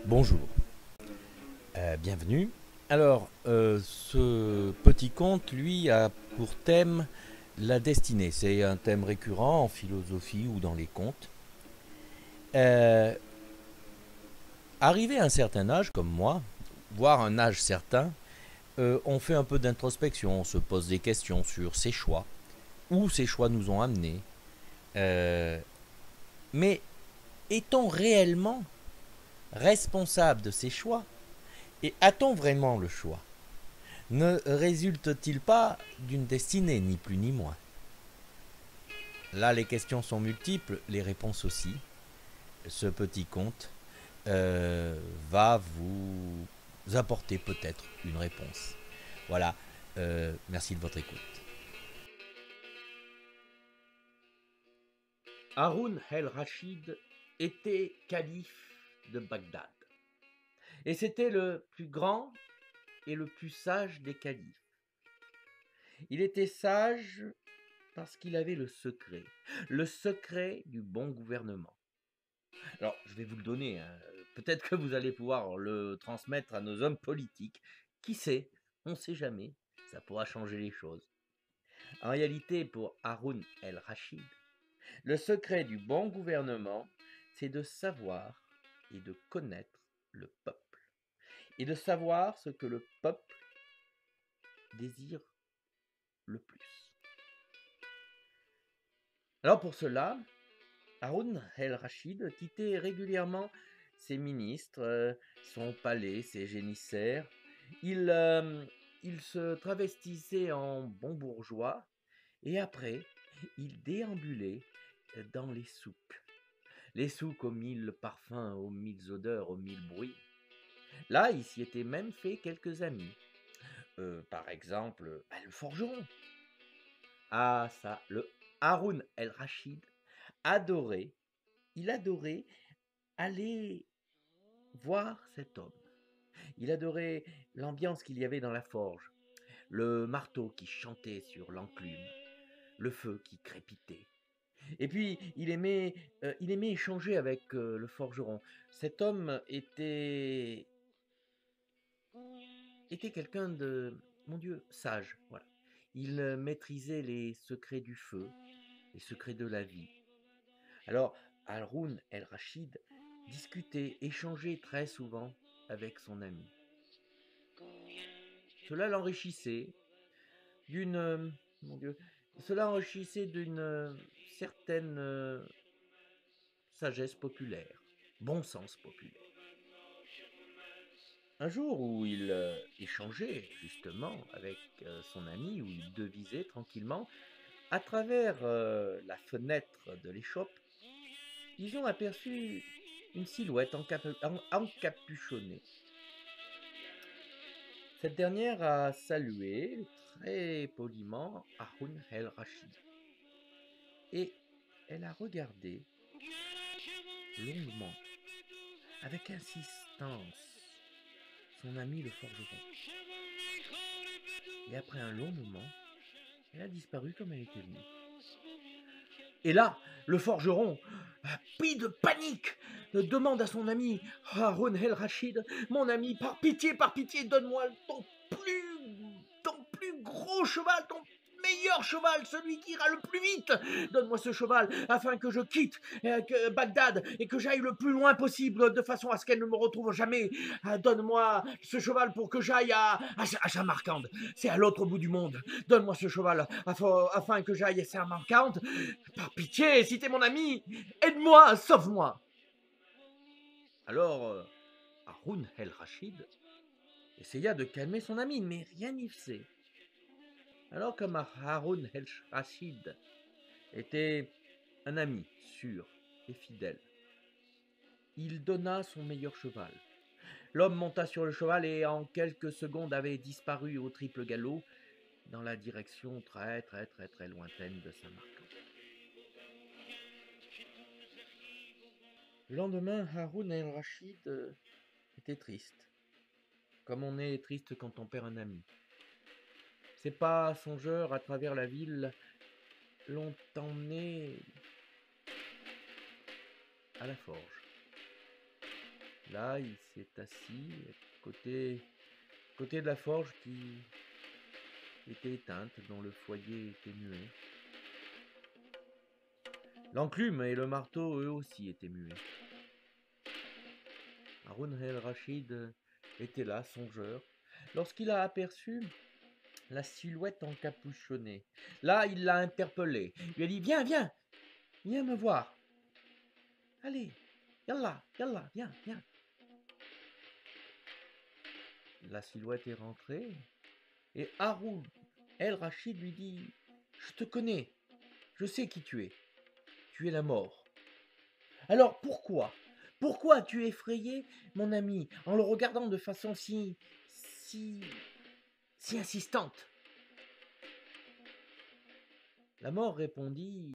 Bonjour, bienvenue. Alors, ce petit conte, lui, a pour thème la destinée. C'est un thème récurrent en philosophie ou dans les contes. Euh, Arrivé à un certain âge, comme moi, voire un âge certain, on fait un peu d'introspection, on se pose des questions sur ses choix, où ces choix nous ont amenés. Euh, mais est-on réellement responsable de ces choix? Et a-t-on vraiment le choix? Ne résulte-t-il pas d'une destinée, ni plus ni moins? Là, les questions sont multiples, les réponses aussi. Ce petit conte va vous apporter peut-être une réponse. Voilà, merci de votre écoute. Haroun el-Rachid était calife de Bagdad. Et c'était le plus grand et le plus sage des califes. Il était sage parce qu'il avait le secret du bon gouvernement. Alors, je vais vous le donner, hein. Peut-être que vous allez pouvoir le transmettre à nos hommes politiques. Qui sait? On ne sait jamais. Ça pourra changer les choses. En réalité, pour Haroun el-Rachid, le secret du bon gouvernement, c'est de savoir et de connaître le peuple. Et de savoir ce que le peuple désire le plus. Alors pour cela, Haroun el-Rachid quittait régulièrement ses ministres, son palais, ses génissaires. Il se travestissait en bon bourgeois et après, il déambulait dans les souks. Les souks aux mille parfums, aux mille odeurs, aux mille bruits. Là, il s'y était même fait quelques amis. Par exemple, le forgeron. Ah ça, le Haroun el-Rachid adorait, il adorait aller voir cet homme. Il adorait l'ambiance qu'il y avait dans la forge, le marteau qui chantait sur l'enclume, le feu qui crépitait. Et puis, il aimait échanger avec le forgeron. Cet homme était quelqu'un de, mon Dieu, sage. Voilà. Il maîtrisait les secrets du feu, les secrets de la vie. Alors, Haroun el-Rachid discutait, échangeait très souvent avec son ami. Cela l'enrichissait d'une, mon Dieu, cela enrichissait d'une certaine sagesse populaire, bon sens populaire. Un jour où il échangeait justement avec son ami, où il devisait tranquillement, à travers la fenêtre de l'échoppe, ils ont aperçu une silhouette encapuchonnée. Cette dernière a salué très poliment Haroun el-Rachid. Et elle a regardé longuement, avec insistance, son ami le forgeron. Et après un long moment, elle a disparu comme elle était venue. Et là, le forgeron, pris de panique, demande à son ami Haroun el-Rachid, mon ami, par pitié, donne-moi ton plus gros cheval, ton meilleur cheval, celui qui ira le plus vite. Donne-moi ce cheval afin que je quitte Bagdad et que j'aille le plus loin possible de façon à ce qu'elle ne me retrouve jamais. Donne-moi ce cheval pour que j'aille à Samarcande. C'est à l'autre bout du monde. Donne-moi ce cheval afin que j'aille à Samarcande. Par pitié, si t'es mon ami, aide-moi, sauve-moi. Alors, Haroun el-Rachid essaya de calmer son ami, mais rien n'y faisait. Alors comme Haroun el-Rachid était un ami sûr et fidèle, il donna son meilleur cheval. L'homme monta sur le cheval et en quelques secondes avait disparu au triple galop dans la direction très lointaine de Samarcande. Le lendemain, Haroun el-Rachid était triste, comme on est triste quand on perd un ami. Ses pas songeurs à travers la ville l'ont emmené à la forge. Là, il s'est assis côté de la forge qui était éteinte, dont le foyer était muet. L'enclume et le marteau, eux aussi, étaient muets. Haroun el-Rachid était là, songeur, lorsqu'il a aperçu la silhouette encapuchonnée. Là, il l'a interpellé. Il lui a dit: Viens, viens, viens me voir. Allez, yallah, yallah, viens, viens. La silhouette est rentrée et Haroun el-Rachid lui dit: Je te connais, je sais qui tu es. Tu es la mort. Alors pourquoi as-tu effrayé mon ami en le regardant de façon si insistante? La mort répondit: